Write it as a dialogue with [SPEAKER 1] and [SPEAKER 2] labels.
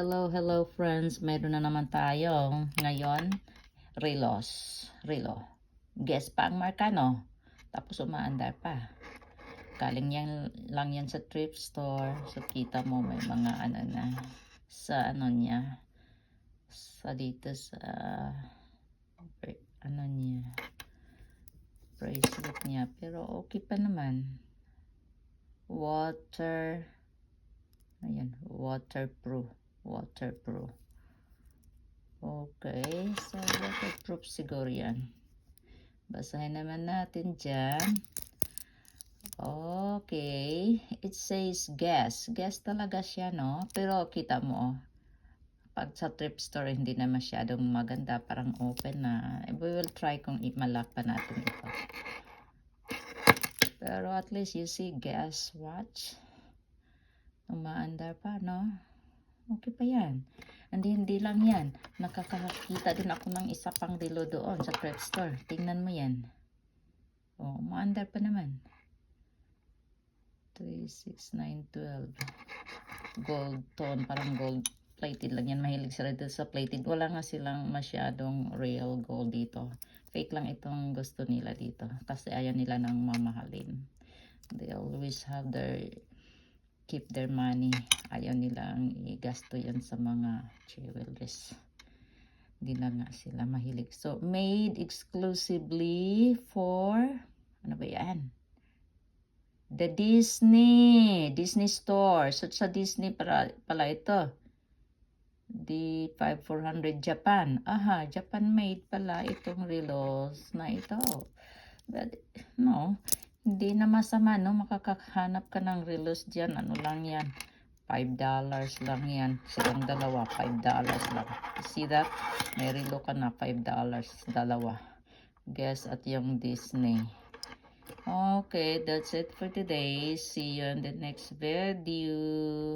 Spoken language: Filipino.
[SPEAKER 1] Hello friends. Mayroon na naman tayo ngayon. Relo. Guess pa ang marka, no? Tapos umaandar pa. Galing yan lang yan sa thrift store. So kita mo may mga ano na sa ano niya. Sa dito sa ano niya. Bracelet niya. Pero okay pa naman. Ayan, waterproof. Okay, so waterproof siguro yan. Basahin naman natin dyan. Okay, it says guess. Guess talaga siya, no? Pero kita mo, pag sa thrift store, hindi na masyadong maganda. Parang open na. We will try kung imalak pa natin ito. Pero at least you see, guess watch. Umaandar pa, no? Okay pa yan. Hindi lang yan. Nakakakita din ako ng isa pang relo doon sa thrift store. Tingnan mo yan. Oh, umaandar pa naman. 3, 6, 9, 12. Gold tone. Parang gold plated lang yan. Mahilig sila dito sa plated. Wala nga silang masyadong real gold dito. Fake lang itong gusto nila dito. Kasi ayaw nila ng mamahalin. They always have keep their money. Ayaw nilang igasto yan sa mga jewelries. Hindi na nga sila mahilig. So, made exclusively for, ano ba yan? The Disney store. So, sa Disney pala ito. The 5400 Japan. Aha, Japan made pala itong relos na ito. But, no. Hindi na masama, no? Makakahanap ka ng relos dyan. Ano lang yan? $5 lang yan. Silang dalawa, $5 lang. See that? May relo ka na, $5. Dalawa. Guess at yung Disney. Okay, that's it for today. See you in the next video.